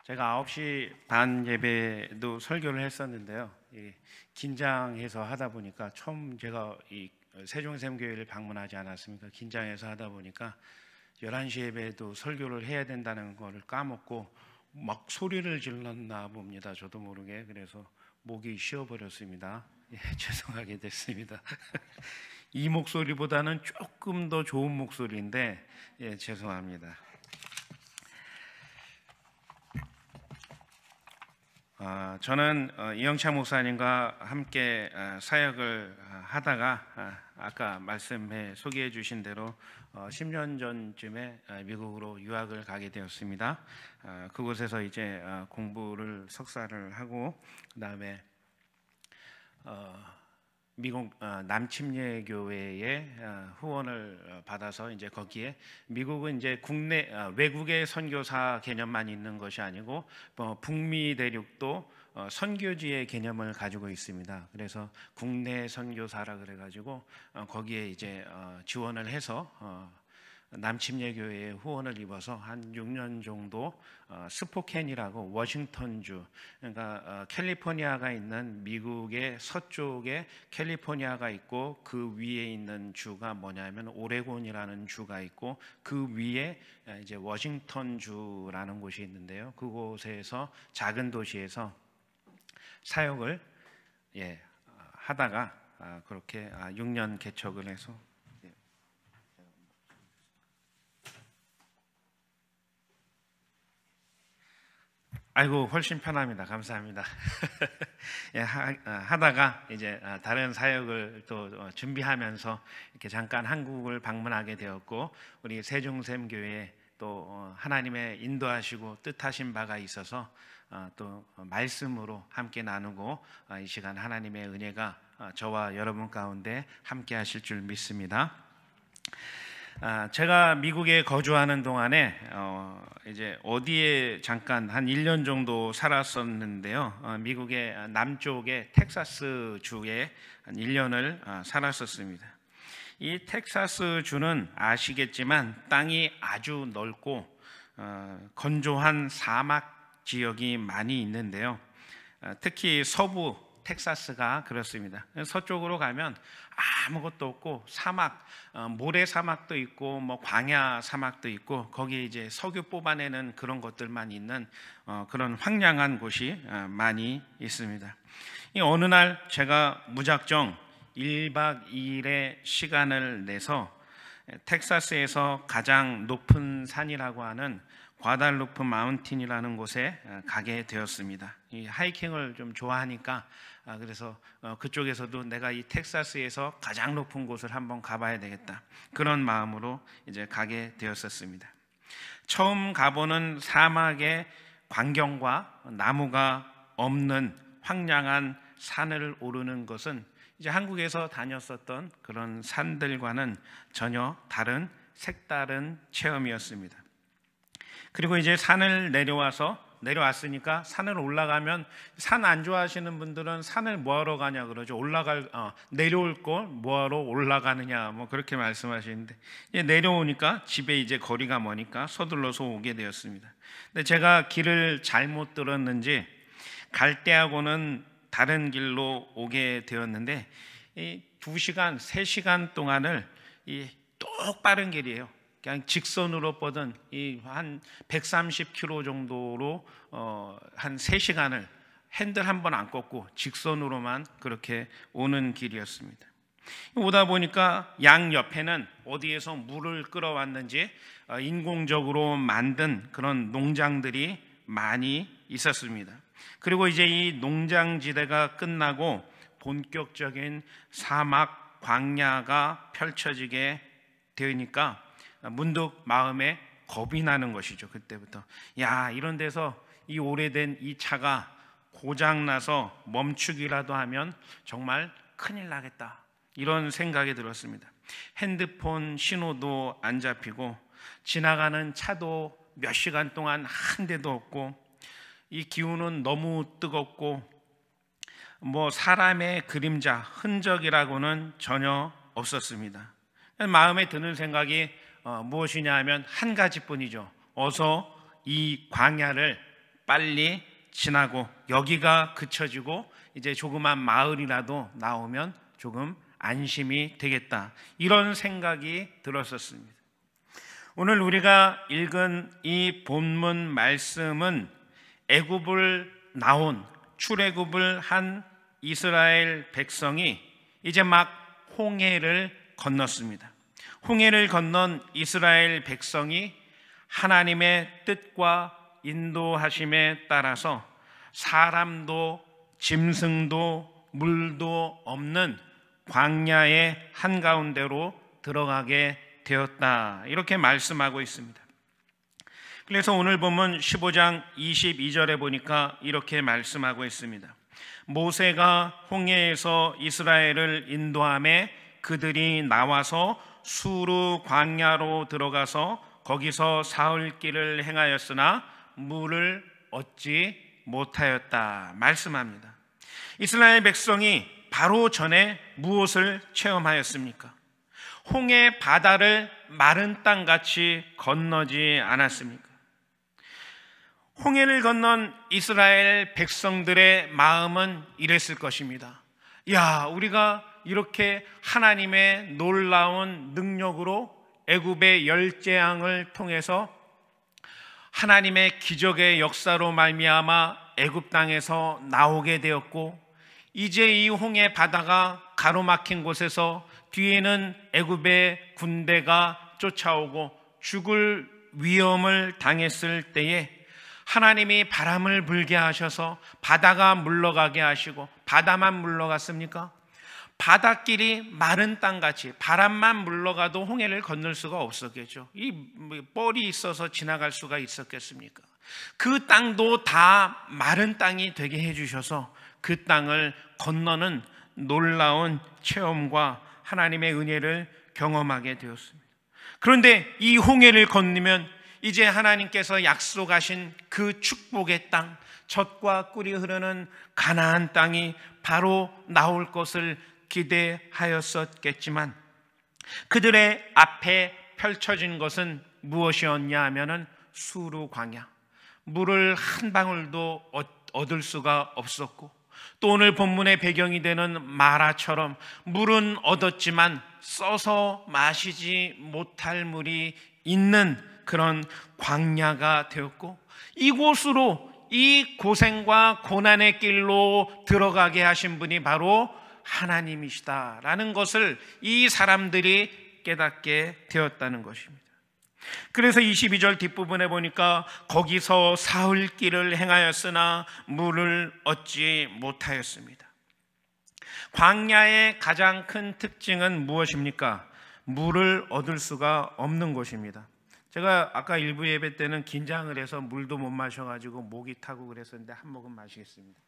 제가 9시 반 예배도 설교를 했었는데요. 긴장해서 하다 보니까 처음 제가 이 세종샘교회를 방문하지 않았습니까? 긴장해서 하다 보니까 11시 예배도 설교를 해야 된다는 거를 까먹고 막 소리를 질렀나 봅니다. 저도 모르게. 그래서 목이 쉬어버렸습니다. 죄송하게 됐습니다. 이 목소리보다는 조금 더 좋은 목소리인데 죄송합니다. 저는 이영차 목사님과 함께 사역을 하다가 아까 소개해 주신 대로 10년 전쯤에 미국으로 유학을 가게 되었습니다. 그곳에서 이제 공부를 석사를 하고 그다음에 미국 남침례교회의 후원을 받아서 이제 거기에 미국은 이제 국내 외국의 선교사 개념만 있는 것이 아니고 북미 대륙도 선교지의 개념을 가지고 있습니다. 그래서 국내 선교사라 그래가지고 거기에 이제 지원을 해서 남침례교회의 후원을 입어서 한 6년 정도 스포켄이라고 워싱턴주, 그러니까 캘리포니아가 있는 미국의 서쪽에 캘리포니아가 있고 그 위에 있는 주가 뭐냐면 오레곤이라는 주가 있고 그 위에 이제 워싱턴주라는 곳이 있는데요. 그곳에서 작은 도시에서 사역을 하다가 그렇게 6년 개척을 해서 아이고 훨씬 편합니다. 감사합니다. 하다가 이제 다른 사역을 또 준비하면서 이렇게 잠깐 한국을 방문하게 되었고 우리 세종샘교회에 또 하나님의 인도하시고 뜻하신 바가 있어서 또 말씀으로 함께 나누고 이 시간 하나님의 은혜가 저와 여러분 가운데 함께 하실 줄 믿습니다. 제가 미국에 거주하는 동안에 이제 어디에 잠깐 한 1년 정도 살았었는데요. 미국의 남쪽의 텍사스 주에 한 1년을 살았었습니다. 이 텍사스 주는 아시겠지만 땅이 아주 넓고 건조한 사막 지역이 많이 있는데요. 특히 서부 텍사스가 그렇습니다. 서쪽으로 가면 아무것도 없고 사막, 모래 사막도 있고 뭐 광야 사막도 있고 거기에 이제 석유 뽑아내는 그런 것들만 있는 그런 황량한 곳이 많이 있습니다. 어느 날 제가 무작정 1박 2일의 시간을 내서 텍사스에서 가장 높은 산이라고 하는 과달루프 마운틴이라는 곳에 가게 되었습니다. 이 하이킹을 좀 좋아하니까 그래서 그쪽에서도 내가 이 텍사스에서 가장 높은 곳을 한번 가봐야 되겠다. 그런 마음으로 이제 가게 되었었습니다. 처음 가보는 사막의 광경과 나무가 없는 황량한 산을 오르는 것은 이제 한국에서 다녔었던 그런 산들과는 전혀 다른 색다른 체험이었습니다. 그리고 이제 산을 내려왔으니까 산을 올라가면 산 안 좋아하시는 분들은 산을 뭐하러 가냐 그러죠. 내려올 걸 뭐하러 올라가느냐 뭐 그렇게 말씀하시는데 이제 내려오니까 집에 이제 거리가 머니까 서둘러서 오게 되었습니다. 근데 제가 길을 잘못 들었는지 갈 때하고는 다른 길로 오게 되었는데 이 2시간, 3시간 동안을 이 똑바른 길이에요. 그냥 직선으로 뻗은 이 한 130km 정도로 한 3시간을 핸들 한 번 안 꺾고 직선으로만 그렇게 오는 길이었습니다. 오다 보니까 양 옆에는 어디에서 물을 끌어왔는지 인공적으로 만든 그런 농장들이 많이 있었습니다. 그리고 이제 이 농장지대가 끝나고 본격적인 사막 광야가 펼쳐지게 되니까 문득 마음에 겁이 나는 것이죠. 그때부터 이런 데서 이 오래된 이 차가 고장나서 멈추기라도 하면 정말 큰일 나겠다, 이런 생각이 들었습니다. 핸드폰 신호도 안 잡히고 지나가는 차도 몇 시간 동안 한 대도 없고 이 기후는 너무 뜨겁고 뭐 사람의 그림자, 흔적이라고는 전혀 없었습니다. 마음에 드는 생각이 무엇이냐 하면 한 가지뿐이죠. 어서 이 광야를 빨리 지나고 여기가 그쳐지고 이제 조그만 마을이라도 나오면 조금 안심이 되겠다, 이런 생각이 들었었습니다. 오늘 우리가 읽은 이 본문 말씀은 애굽을 나온, 출애굽을 한 이스라엘 백성이 이제 막 홍해를 건넜습니다. 홍해를 건넌 이스라엘 백성이 하나님의 뜻과 인도하심에 따라서 사람도 짐승도 물도 없는 광야의 한가운데로 들어가게 되었다, 이렇게 말씀하고 있습니다. 그래서 오늘 보면 15장 22절에 보니까 이렇게 말씀하고 있습니다. 모세가 홍해에서 이스라엘을 인도하매 그들이 나와서 수르 광야로 들어가서 거기서 사흘 길을 행하였으나 물을 얻지 못하였다 말씀합니다. 이스라엘 백성이 바로 전에 무엇을 체험하였습니까? 홍해 바다를 마른 땅같이 건너지 않았습니까? 홍해를 건넌 이스라엘 백성들의 마음은 이랬을 것입니다. 야, 우리가 이렇게 하나님의 놀라운 능력으로 애굽의 열재앙을 통해서 하나님의 기적의 역사로 말미암아 애굽 땅에서 나오게 되었고, 이제 이 홍해 바다가 가로막힌 곳에서 뒤에는 애굽의 군대가 쫓아오고 죽을 위험을 당했을 때에 하나님이 바람을 불게 하셔서 바다가 물러가게 하시고, 바다만 물러갔습니까? 바닷길이 마른 땅같이 바람만 물러가도 홍해를 건널 수가 없었겠죠. 이 뻘이 있어서 지나갈 수가 있었겠습니까? 그 땅도 다 마른 땅이 되게 해주셔서 그 땅을 건너는 놀라운 체험과 하나님의 은혜를 경험하게 되었습니다. 그런데 이 홍해를 건너면 이제 하나님께서 약속하신 그 축복의 땅, 젖과 꿀이 흐르는 가나안 땅이 바로 나올 것을 기대하였었겠지만 그들의 앞에 펼쳐진 것은 무엇이었냐 하면은 수르 광야, 물을 한 방울도 얻을 수가 없었고, 또 오늘 본문의 배경이 되는 마라처럼 물은 얻었지만 써서 마시지 못할 물이 있는 그런 광야가 되었고, 이곳으로 이 고생과 고난의 길로 들어가게 하신 분이 바로 하나님이시다라는 것을 이 사람들이 깨닫게 되었다는 것입니다. 그래서 22절 뒷부분에 보니까 거기서 사흘 길을 행하였으나 물을 얻지 못하였습니다. 광야의 가장 큰 특징은 무엇입니까? 물을 얻을 수가 없는 것입니다. 제가 아까 일부 예배 때는 긴장을 해서 물도 못 마셔가지고 목이 타고 그랬었는데 한 모금 마시겠습니다.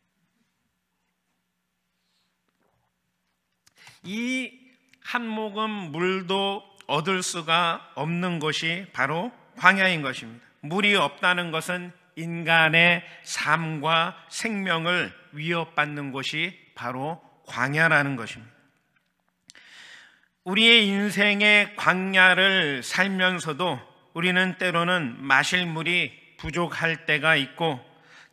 이 한 모금 물도 얻을 수가 없는 것이 바로 광야인 것입니다. 물이 없다는 것은 인간의 삶과 생명을 위협받는 곳이 바로 광야라는 것입니다. 우리의 인생의 광야를 살면서도 우리는 때로는 마실 물이 부족할 때가 있고,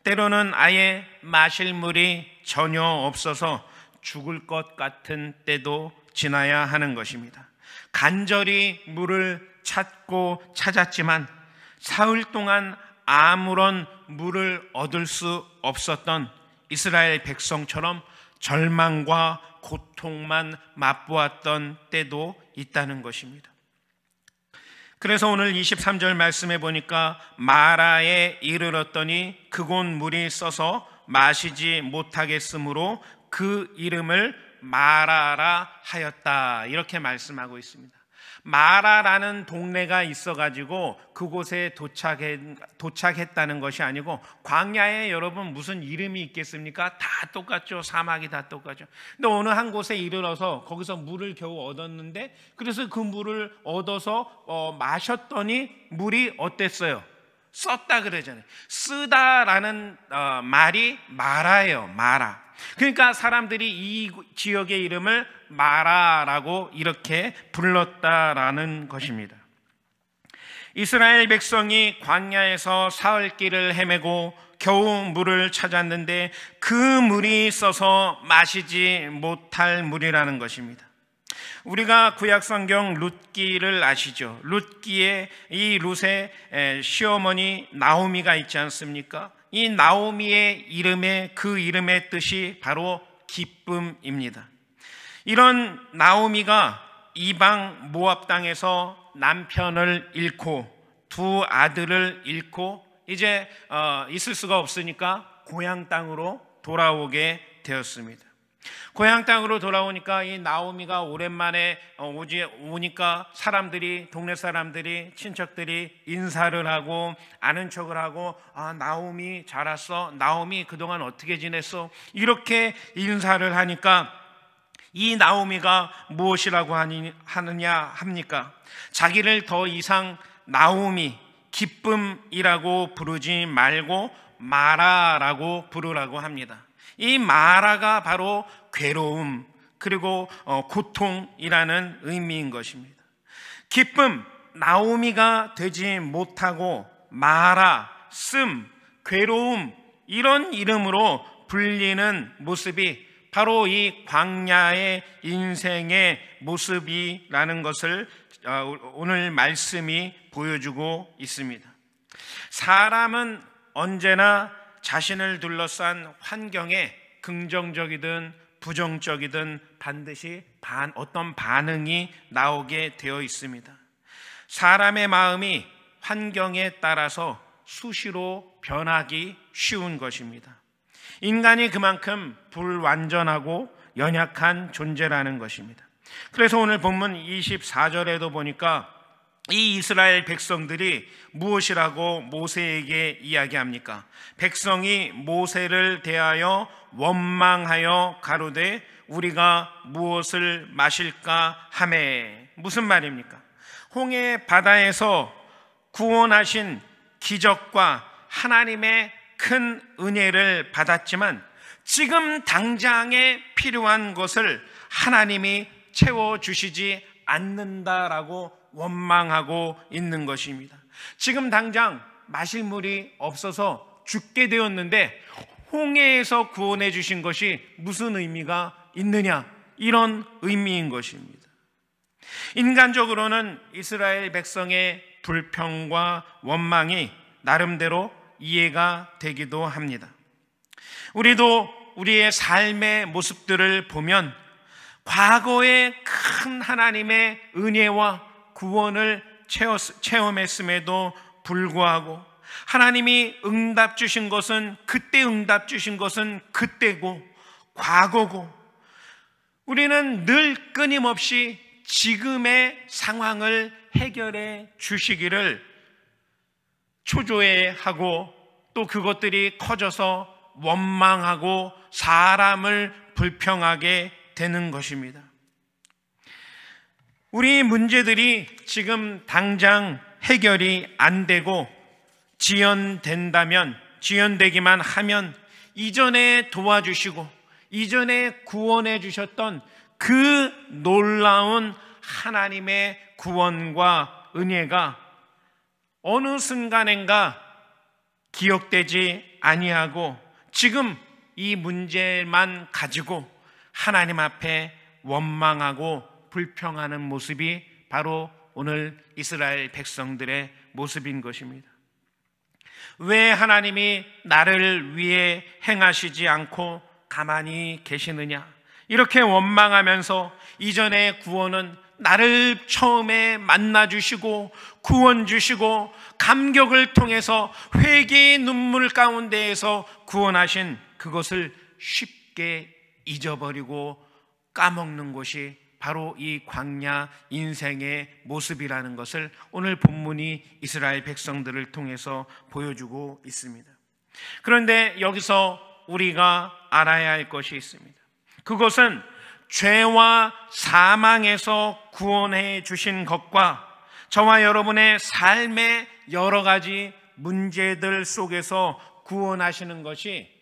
때로는 아예 마실 물이 전혀 없어서 죽을 것 같은 때도 지나야 하는 것입니다. 간절히 물을 찾았지만 사흘 동안 아무런 물을 얻을 수 없었던 이스라엘 백성처럼 절망과 고통만 맛보았던 때도 있다는 것입니다. 그래서 오늘 23절 말씀에 보니까 마라에 이르렀더니 그곳 물이 써서 마시지 못하겠으므로 그 이름을 마라라 하였다, 이렇게 말씀하고 있습니다. 마라라는 동네가 있어가지고 그곳에 도착했다는 것이 아니고, 광야에 여러분 무슨 이름이 있겠습니까? 다 똑같죠. 사막이 다 똑같죠. 근데 어느 한 곳에 이르러서 거기서 물을 겨우 얻었는데, 그래서 그 물을 얻어서 마셨더니 물이 어땠어요? 썼다 그러잖아요. 쓰다라는 말이 마라예요. 마라. 그러니까 사람들이 이 지역의 이름을 마라라고 이렇게 불렀다라는 것입니다. 이스라엘 백성이 광야에서 사흘 길을 헤매고 겨우 물을 찾았는데 그 물이 써서 마시지 못할 물이라는 것입니다. 우리가 구약성경 룻기를 아시죠? 룻기에 이 룻의 시어머니 나오미가 있지 않습니까? 이 나오미의 이름의 그 이름의 뜻이 바로 기쁨입니다. 이런 나오미가 이방 모압 땅에서 남편을 잃고 두 아들을 잃고 이제 있을 수가 없으니까 고향 땅으로 돌아오게 되었습니다. 고향 땅으로 돌아오니까 이 나오미가 오랜만에 오니까 사람들이, 동네 사람들이, 친척들이 인사를 하고 아는 척을 하고, 아, 나오미 잘 왔어? 나오미 그동안 어떻게 지냈어? 이렇게 인사를 하니까 이 나오미가 무엇이라고 하느냐 합니까? 자기를 더 이상 나오미, 기쁨이라고 부르지 말고 마라라고 부르라고 합니다. 이 마라가 바로 괴로움 그리고 고통이라는 의미인 것입니다. 기쁨, 나오미가 되지 못하고 마라, 괴로움, 이런 이름으로 불리는 모습이 바로 이 광야의 인생의 모습이라는 것을 오늘 말씀이 보여주고 있습니다. 사람은 언제나 자신을 둘러싼 환경에 긍정적이든 부정적이든 반드시 어떤 반응이 나오게 되어 있습니다. 사람의 마음이 환경에 따라서 수시로 변하기 쉬운 것입니다. 인간이 그만큼 불완전하고 연약한 존재라는 것입니다. 그래서 오늘 본문 24절에도 보니까 이 이스라엘 백성들이 무엇이라고 모세에게 이야기합니까? 백성이 모세를 대하여 원망하여 가로되 우리가 무엇을 마실까 하매. 무슨 말입니까? 홍해 바다에서 구원하신 기적과 하나님의 큰 은혜를 받았지만 지금 당장에 필요한 것을 하나님이 채워주시지 않는다라고 원망하고 있는 것입니다. 지금 당장 마실 물이 없어서 죽게 되었는데 홍해에서 구원해 주신 것이 무슨 의미가 있느냐, 이런 의미인 것입니다. 인간적으로는 이스라엘 백성의 불평과 원망이 나름대로 이해가 되기도 합니다. 우리도 우리의 삶의 모습들을 보면 과거의 큰 하나님의 은혜와 구원을 체험했음에도 불구하고 하나님이 응답 주신 것은 그때고 과거고, 우리는 늘 끊임없이 지금의 상황을 해결해 주시기를 초조해하고 또 그것들이 커져서 원망하고 사람을 불평하게 되는 것입니다. 우리 문제들이 지금 당장 해결이 안 되고 지연되기만 하면 이전에 도와주시고 이전에 구원해 주셨던 그 놀라운 하나님의 구원과 은혜가 어느 순간인가 기억되지 아니하고 지금 이 문제만 가지고 하나님 앞에 원망하고 불평하는 모습이 바로 오늘 이스라엘 백성들의 모습인 것입니다. 왜 하나님이 나를 위해 행하시지 않고 가만히 계시느냐, 이렇게 원망하면서 이전의 구원은 나를 처음에 만나주시고 구원 주시고 감격을 통해서 회개의 눈물 가운데에서 구원하신 그것을 쉽게 잊어버리고 까먹는 것이 바로 이 광야 인생의 모습이라는 것을 오늘 본문이 이스라엘 백성들을 통해서 보여주고 있습니다. 그런데 여기서 우리가 알아야 할 것이 있습니다. 그것은 죄와 사망에서 구원해 주신 것과 저와 여러분의 삶의 여러 가지 문제들 속에서 구원하시는 것이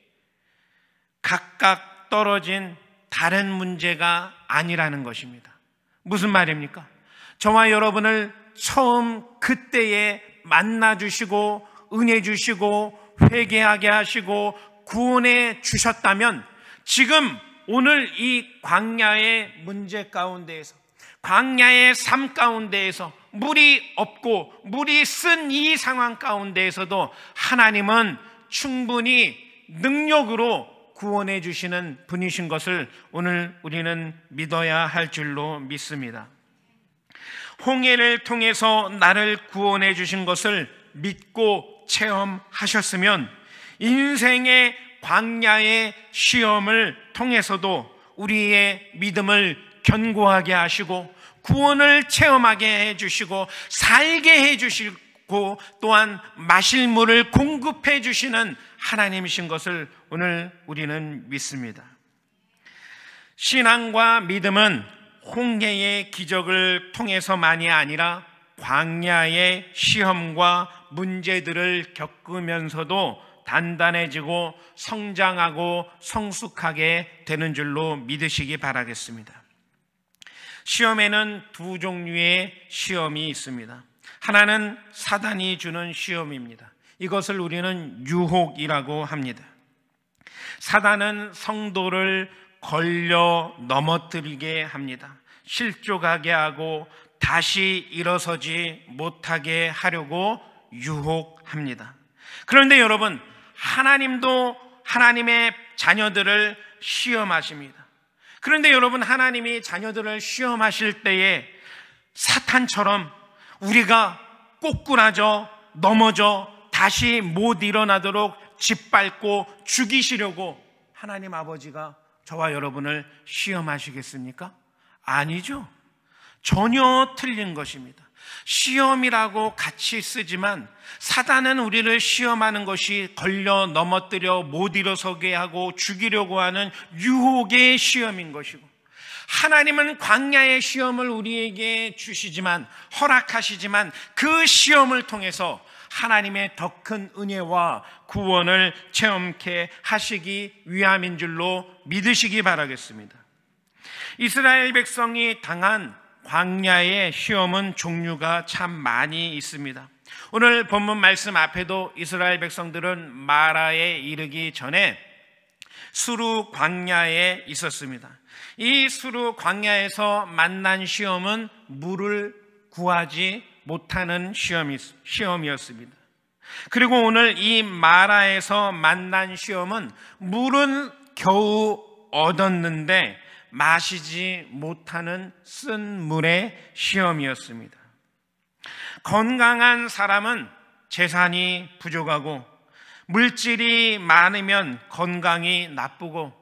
각각 떨어진 다른 문제가 아니라는 것입니다. 무슨 말입니까? 저와 여러분을 처음 그때에 만나 주시고 은혜 주시고 회개하게 하시고 구원해 주셨다면 지금 오늘 이 광야의 문제 가운데에서, 광야의 삶 가운데에서, 물이 없고 물이 쓴 이 상황 가운데에서도 하나님은 충분히 능력으로 구원해 주시는 분이신 것을 오늘 우리는 믿어야 할 줄로 믿습니다. 홍해를 통해서 나를 구원해 주신 것을 믿고 체험하셨으면 인생의 광야의 시험을 통해서도 우리의 믿음을 견고하게 하시고 구원을 체험하게 해주시고 살게 해주시고 또한 마실 물을 공급해 주시는 하나님이신 것을 오늘 우리는 믿습니다. 신앙과 믿음은 홍해의 기적을 통해서만이 아니라 광야의 시험과 문제들을 겪으면서도 단단해지고 성장하고 성숙하게 되는 줄로 믿으시기 바라겠습니다. 시험에는 두 종류의 시험이 있습니다. 하나는 사단이 주는 시험입니다. 이것을 우리는 유혹이라고 합니다. 사단은 성도를 걸려 넘어뜨리게 합니다. 실족하게 하고 다시 일어서지 못하게 하려고 유혹합니다. 그런데 여러분, 하나님도 하나님의 자녀들을 시험하십니다. 그런데 여러분, 하나님이 자녀들을 시험하실 때에 사탄처럼 우리가 꼬꾸라져 넘어져 다시 못 일어나도록 짓밟고 죽이시려고 하나님 아버지가 저와 여러분을 시험하시겠습니까? 아니죠. 전혀 틀린 것입니다. 시험이라고 같이 쓰지만 사단은 우리를 시험하는 것이 걸려 넘어뜨려 못 일어서게 하고 죽이려고 하는 유혹의 시험인 것이고, 하나님은 광야의 시험을 우리에게 주시지만, 허락하시지만 그 시험을 통해서 하나님의 더 큰 은혜와 구원을 체험케 하시기 위함인 줄로 믿으시기 바라겠습니다. 이스라엘 백성이 당한 광야의 시험은 종류가 참 많이 있습니다. 오늘 본문 말씀 앞에도 이스라엘 백성들은 마라에 이르기 전에 수르 광야에 있었습니다. 이 수르 광야에서 만난 시험은 물을 구하지 못하는 시험이었습니다. 그리고 오늘 이 마라에서 만난 시험은 물은 겨우 얻었는데 마시지 못하는 쓴 물의 시험이었습니다. 건강한 사람은 재산이 부족하고 물질이 많으면 건강이 나쁘고,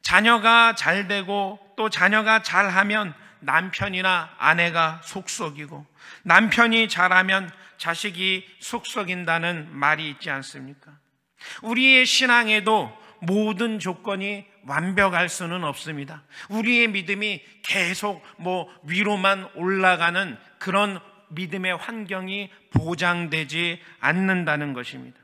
자녀가 잘 되고 또 자녀가 잘하면 남편이나 아내가 속썩이고, 남편이 잘하면 자식이 속썩인다는 말이 있지 않습니까? 우리의 신앙에도 모든 조건이 완벽할 수는 없습니다. 우리의 믿음이 계속 위로만 올라가는 그런 믿음의 환경이 보장되지 않는다는 것입니다.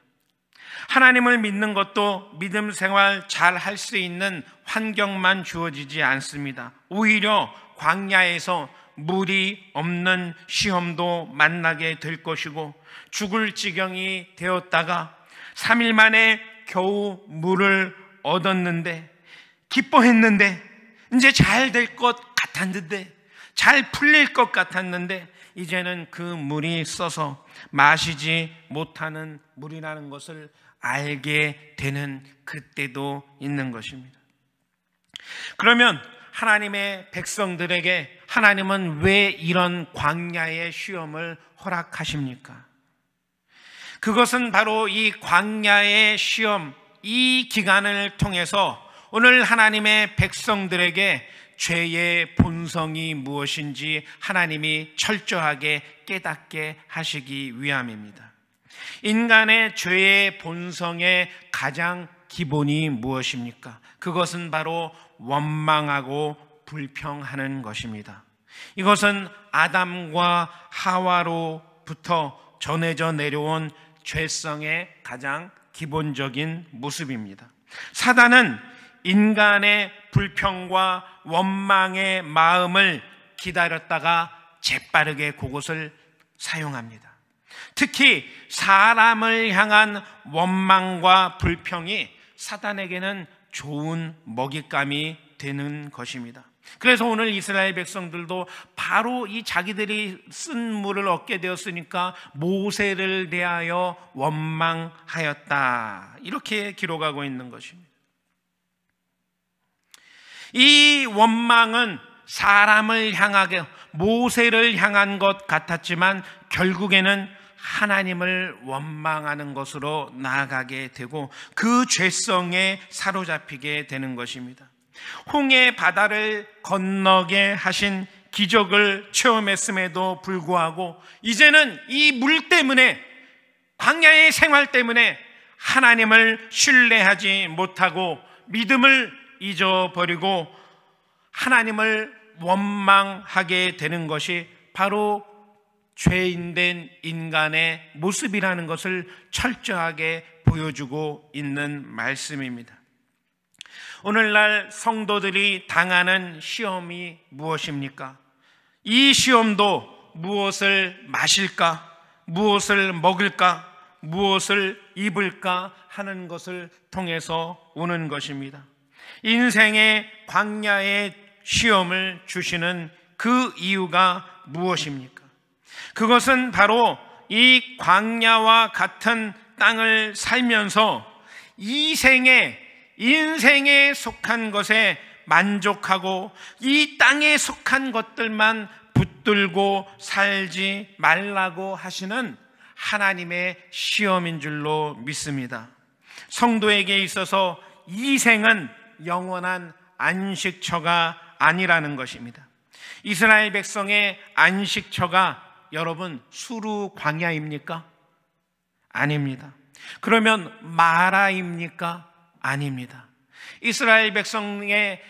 하나님을 믿는 것도 믿음 생활 잘 할 수 있는 환경만 주어지지 않습니다. 오히려 광야에서 물이 없는 시험도 만나게 될 것이고, 죽을 지경이 되었다가 3일 만에 겨우 물을 얻었는데, 기뻐했는데, 이제 잘 될 것 같았는데, 잘 풀릴 것 같았는데 이제는 그 물이 써서 마시지 못하는 물이라는 것을 알게 되는 그때도 있는 것입니다. 그러면 하나님의 백성들에게 하나님은 왜 이런 광야의 시험을 허락하십니까? 그것은 바로 이 광야의 시험, 이 기간을 통해서 오늘 하나님의 백성들에게 죄의 본성이 무엇인지 하나님이 철저하게 깨닫게 하시기 위함입니다. 인간의 죄의 본성의 가장 기본이 무엇입니까? 그것은 바로 원망하고 불평하는 것입니다. 이것은 아담과 하와로부터 전해져 내려온 죄성의 가장 기본적인 모습입니다. 사단은 인간의 불평과 원망의 마음을 기다렸다가 재빠르게 그것을 사용합니다. 특히 사람을 향한 원망과 불평이 사단에게는 좋은 먹잇감이 되는 것입니다. 그래서 오늘 이스라엘 백성들도 바로 이 자기들이 쓴 물을 얻게 되었으니까 모세를 대하여 원망하였다, 이렇게 기록하고 있는 것입니다. 이 원망은 사람을 향하게, 모세를 향한 것 같았지만 결국에는 하나님을 원망하는 것으로 나아가게 되고 그 죄성에 사로잡히게 되는 것입니다. 홍해 바다를 건너게 하신 기적을 체험했음에도 불구하고 이제는 이 물 때문에, 광야의 생활 때문에 하나님을 신뢰하지 못하고 믿음을 잊어버리고 하나님을 원망하게 되는 것이 바로 죄인된 인간의 모습이라는 것을 철저하게 보여주고 있는 말씀입니다. 오늘날 성도들이 당하는 시험이 무엇입니까? 이 시험도 무엇을 마실까, 무엇을 먹을까, 무엇을 입을까 하는 것을 통해서 오는 것입니다. 인생의 광야의 시험을 주시는 그 이유가 무엇입니까? 그것은 바로 이 광야와 같은 땅을 살면서 인생에 속한 것에 만족하고 이 땅에 속한 것들만 붙들고 살지 말라고 하시는 하나님의 시험인 줄로 믿습니다. 성도에게 있어서 이 생은 영원한 안식처가 아니라는 것입니다. 이스라엘 백성의 안식처가 여러분 수루 광야입니까? 아닙니다. 그러면 마라입니까? 아닙니다. 이스라엘 백성의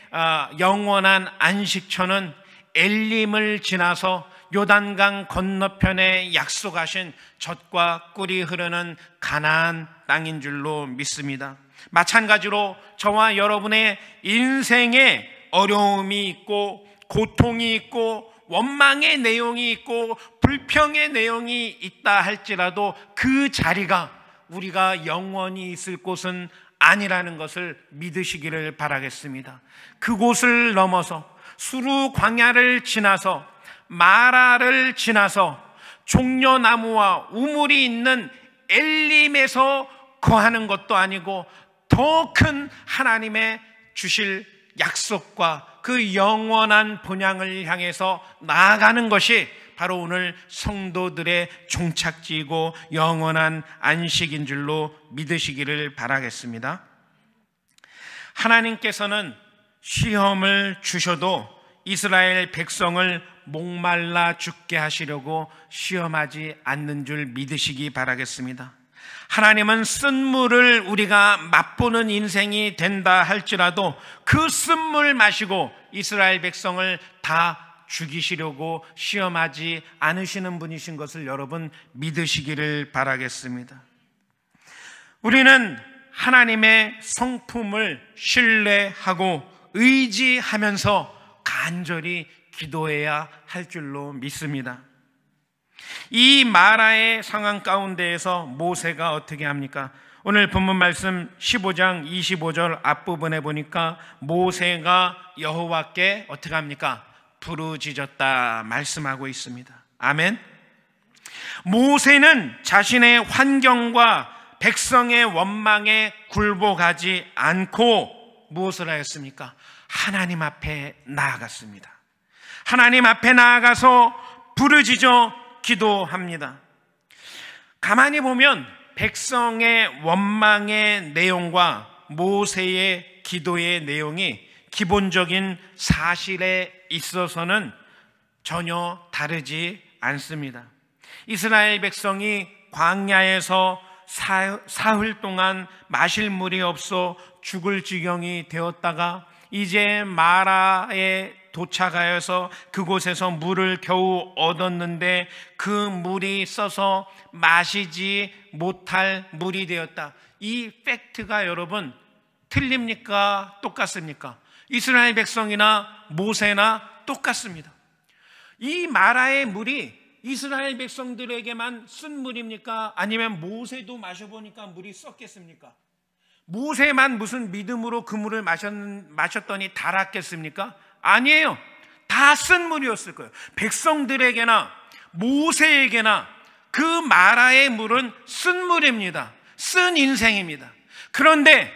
영원한 안식처는 엘림을 지나서 요단강 건너편에 약속하신 젖과 꿀이 흐르는 가나안 땅인 줄로 믿습니다. 마찬가지로 저와 여러분의 인생에 어려움이 있고 고통이 있고 원망의 내용이 있고 불평의 내용이 있다 할지라도 그 자리가 우리가 영원히 있을 곳은 아니라는 것을 믿으시기를 바라겠습니다. 그곳을 넘어서 수루 광야를 지나서 마라를 지나서 종려나무와 우물이 있는 엘림에서 거하는 것도 아니고 더 큰 하나님의 주실 약속과 그 영원한 본향을 향해서 나아가는 것이 바로 오늘 성도들의 종착지이고 영원한 안식인 줄로 믿으시기를 바라겠습니다. 하나님께서는 시험을 주셔도 이스라엘 백성을 목말라 죽게 하시려고 시험하지 않는 줄 믿으시기 바라겠습니다. 하나님은 쓴물을 우리가 맛보는 인생이 된다 할지라도 그 쓴물 마시고 이스라엘 백성을 다 죽이시려고 시험하지 않으시는 분이신 것을 여러분 믿으시기를 바라겠습니다. 우리는 하나님의 성품을 신뢰하고 의지하면서 간절히 기도해야 할 줄로 믿습니다. 이 마라의 상황 가운데에서 모세가 어떻게 합니까? 오늘 본문 말씀 15장 25절 앞부분에 보니까 모세가 여호와께 어떻게 합니까? 부르짖었다 말씀하고 있습니다. 아멘. 모세는 자신의 환경과 백성의 원망에 굴복하지 않고 무엇을 하였습니까? 하나님 앞에 나아갔습니다. 하나님 앞에 나아가서 부르짖어 기도합니다. 가만히 보면 백성의 원망의 내용과 모세의 기도의 내용이 기본적인 사실에 있어서는 전혀 다르지 않습니다. 이스라엘 백성이 광야에서 사흘 동안 마실 물이 없어 죽을 지경이 되었다가 이제 마라에 도착하여서 그곳에서 물을 겨우 얻었는데 그 물이 써서 마시지 못할 물이 되었다. 이 팩트가 여러분 틀립니까? 똑같습니까? 이스라엘 백성이나 모세나 똑같습니다. 이 마라의 물이 이스라엘 백성들에게만 쓴 물입니까? 아니면 모세도 마셔보니까 물이 썩겠습니까? 모세만 무슨 믿음으로 그 물을 마셨더니 달았겠습니까? 아니에요. 다 쓴 물이었을 거예요. 백성들에게나 모세에게나 그 마라의 물은 쓴 물입니다. 쓴 인생입니다. 그런데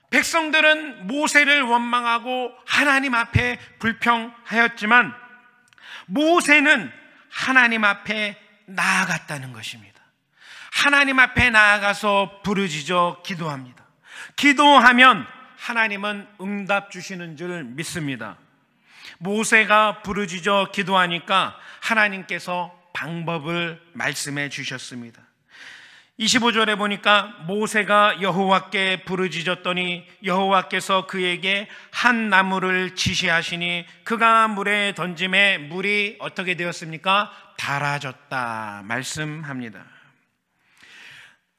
백성들은 모세를 원망하고 하나님 앞에 불평하였지만 모세는 하나님 앞에 나아갔다는 것입니다. 하나님 앞에 나아가서 부르짖어 기도합니다. 기도하면 하나님은 응답 주시는 줄 믿습니다. 모세가 부르짖어 기도하니까 하나님께서 방법을 말씀해 주셨습니다. 25절에 보니까 모세가 여호와께 부르짖었더니 여호와께서 그에게 한 나무를 지시하시니 그가 물에 던짐에 물이 어떻게 되었습니까? 달아졌다 말씀합니다.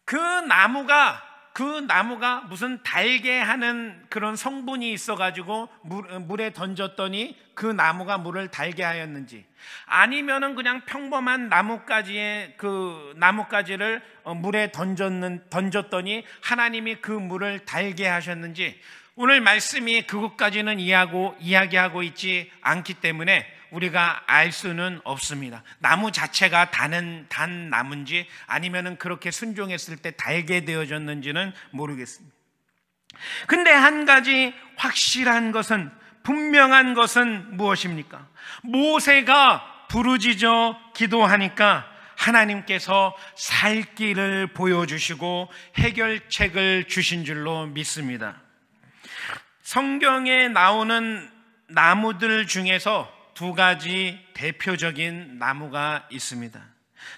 그 나무가 무슨 달게 하는 그런 성분이 있어가지고 물에 던졌더니 그 나무가 물을 달게 하였는지, 아니면은 그냥 평범한 나뭇가지를 물에 던졌더니 하나님이 그 물을 달게 하셨는지, 오늘 말씀이 그것까지는 이야기하고 있지 않기 때문에 우리가 알 수는 없습니다. 나무 자체가 단 나무인지 아니면은 그렇게 순종했을 때 달게 되어졌는지는 모르겠습니다. 근데 한 가지 확실한 것은, 분명한 것은 무엇입니까? 모세가 부르짖어 기도하니까 하나님께서 살 길을 보여주시고 해결책을 주신 줄로 믿습니다. 성경에 나오는 나무들 중에서 두 가지 대표적인 나무가 있습니다.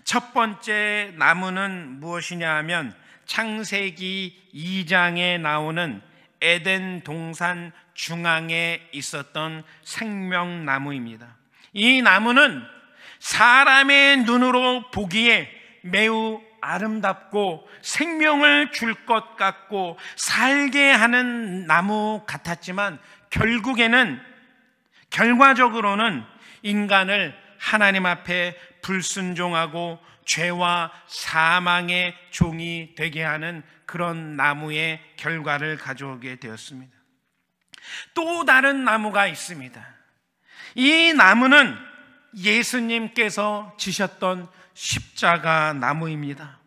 첫 번째 나무는 무엇이냐 하면 창세기 2장에 나오는 에덴 동산 중앙에 있었던 생명나무입니다. 이 나무는 사람의 눈으로 보기에 매우 아름답고 생명을 줄 것 같고 살게 하는 나무 같았지만 결과적으로는 인간을 하나님 앞에 불순종하고 죄와 사망의 종이 되게 하는 그런 나무의 결과를 가져오게 되었습니다. 또 다른 나무가 있습니다. 이 나무는 예수님께서 지셨던 십자가 나무입니다.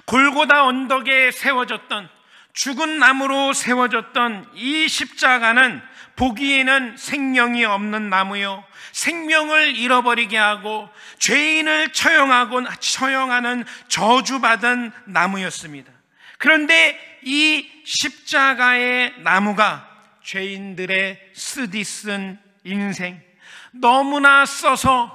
골고다 언덕에 세워졌던, 죽은 나무로 세워졌던 이 십자가는 보기에는 생명이 없는 나무요, 생명을 잃어버리게 하고 죄인을 처형하는 저주받은 나무였습니다. 그런데 이 십자가의 나무가 죄인들의 쓰디쓴 인생, 너무나 써서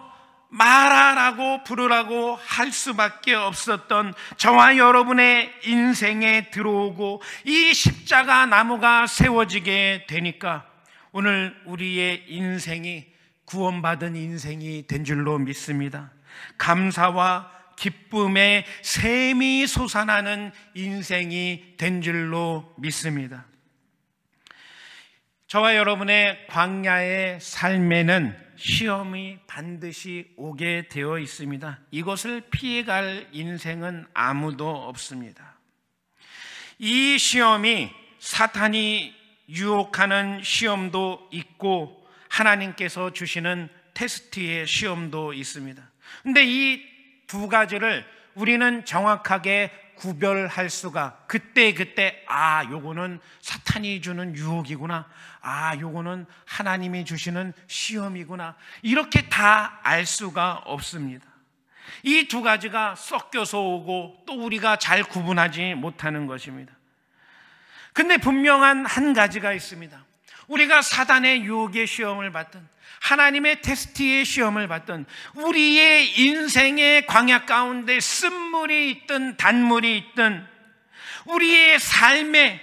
마라라고 부르라고 할 수밖에 없었던 저와 여러분의 인생에 들어오고 이 십자가 나무가 세워지게 되니까 오늘 우리의 인생이 구원받은 인생이 된 줄로 믿습니다. 감사와 기쁨의 샘이 솟아나는 인생이 된 줄로 믿습니다. 저와 여러분의 광야의 삶에는 시험이 반드시 오게 되어 있습니다. 이것을 피해갈 인생은 아무도 없습니다. 이 시험이 사탄이 유혹하는 시험도 있고 하나님께서 주시는 테스트의 시험도 있습니다. 근데 이 두 가지를 우리는 정확하게 구별할 수가, 그때 요거는 사탄이 주는 유혹이구나, 요거는 하나님이 주시는 시험이구나, 이렇게 다 알 수가 없습니다. 이 두 가지가 섞여서 오고 또 우리가 잘 구분하지 못하는 것입니다. 근데 분명한 한 가지가 있습니다. 우리가 사단의 유혹의 시험을 받든 하나님의 테스트의 시험을 받든 우리의 인생의 광야 가운데 쓴물이 있든 단물이 있든 우리의 삶에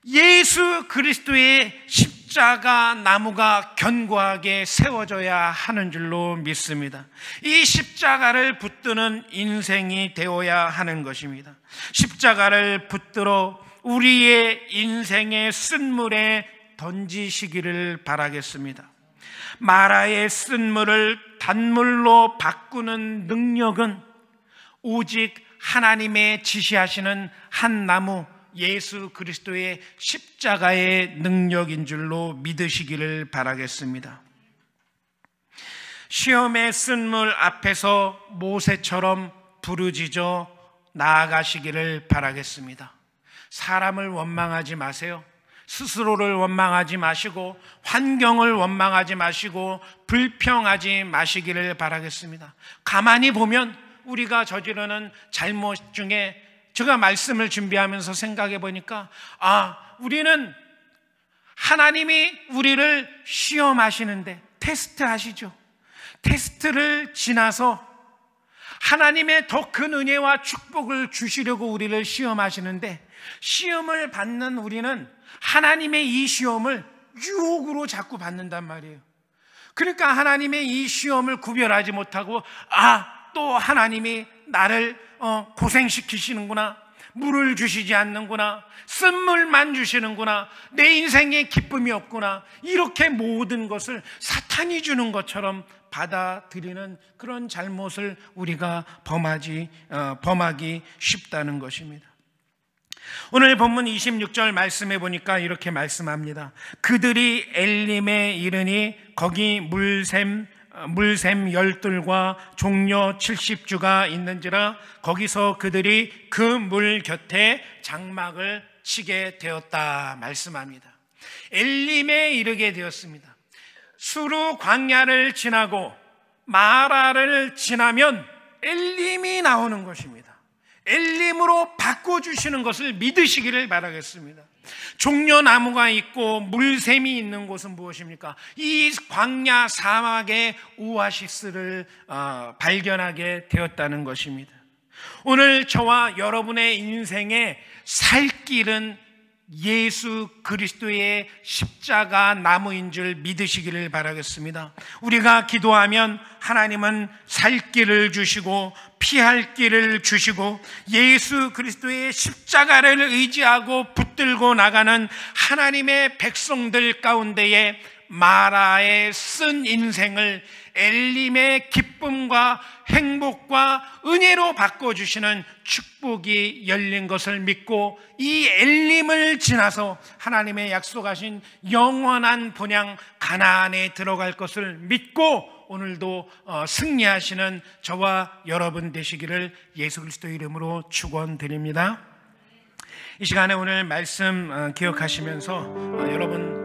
예수 그리스도의 십자가 나무가 견고하게 세워져야 하는 줄로 믿습니다. 이 십자가를 붙드는 인생이 되어야 하는 것입니다. 십자가를 붙들어 우리의 인생의 쓴물에 던지시기를 바라겠습니다. 마라의 쓴물을 단물로 바꾸는 능력은 오직 하나님의 지시하시는 한 나무 예수 그리스도의 십자가의 능력인 줄로 믿으시기를 바라겠습니다. 시험의 쓴물 앞에서 모세처럼 부르짖어 나아가시기를 바라겠습니다. 사람을 원망하지 마세요. 스스로를 원망하지 마시고 환경을 원망하지 마시고 불평하지 마시기를 바라겠습니다. 가만히 보면 우리가 저지르는 잘못 중에 제가 말씀을 준비하면서 생각해 보니까 우리는 하나님이 우리를 시험하시는데 테스트하시죠. 테스트를 지나서 하나님의 더 큰 은혜와 축복을 주시려고 우리를 시험하시는데 시험을 받는 우리는 하나님의 이 시험을 유혹으로 자꾸 받는단 말이에요. 그러니까 하나님의 이 시험을 구별하지 못하고 또 하나님이 나를 고생시키시는구나, 물을 주시지 않는구나, 쓴물만 주시는구나, 내 인생에 기쁨이 없구나, 이렇게 모든 것을 사탄이 주는 것처럼 받아들이는 그런 잘못을 우리가 범하기 쉽다는 것입니다. 오늘 본문 26절 말씀해 보니까 이렇게 말씀합니다. 그들이 엘림에 이르니 거기 물샘 12과 종려 70주가 있는지라 거기서 그들이 그 물 곁에 장막을 치게 되었다 말씀합니다. 엘림에 이르게 되었습니다. 수르 광야를 지나고 마라를 지나면 엘림이 나오는 것입니다. 엘림으로 바꿔주시는 것을 믿으시기를 바라겠습니다. 종려나무가 있고 물샘이 있는 곳은 무엇입니까? 이 광야 사막의 오아시스를 발견하게 되었다는 것입니다. 오늘 저와 여러분의 인생에 살 길은 예수 그리스도의 십자가 나무인 줄 믿으시기를 바라겠습니다. 우리가 기도하면 하나님은 살 길을 주시고 피할 길을 주시고 예수 그리스도의 십자가를 의지하고 붙들고 나가는 하나님의 백성들 가운데에 마라의 쓴 인생을 엘림의 기쁨과 행복과 은혜로 바꿔주시는 축복이 열린 것을 믿고 이 엘림을 지나서 하나님의 약속하신 영원한 본향 가나안에 들어갈 것을 믿고 오늘도 승리하시는 저와 여러분 되시기를 예수 그리스도 이름으로 축원드립니다. 이 시간에 오늘 말씀 기억하시면서 여러분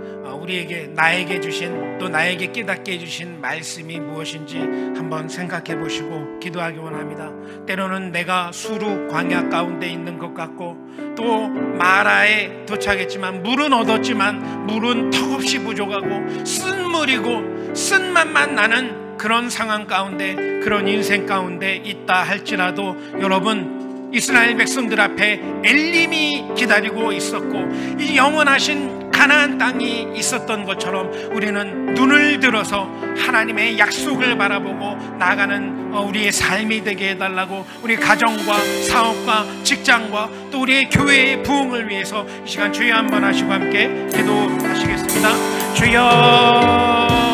나에게 주신 또 나에게 깨닫게 해주신 말씀이 무엇인지 한번 생각해 보시고 기도하기 원합니다. 때로는 내가 수르 광야 가운데 있는 것 같고 또 마라에 도착했지만 물은 얻었지만 물은 턱없이 부족하고 쓴 물이고 쓴 맛만 나는 그런 상황 가운데 그런 인생 가운데 있다 할지라도 여러분 이스라엘 백성들 앞에 엘림이 기다리고 있었고 이 영원하신 가나안 땅이 있었던 것처럼 우리는 눈을 들어서 하나님의 약속을 바라보고 나아가는 우리의 삶이 되게 해달라고 우리 가정과 사업과 직장과 또 우리의 교회의 부흥을 위해서 이 시간 주여 한번 하시고 함께 기도하시겠습니다. 주여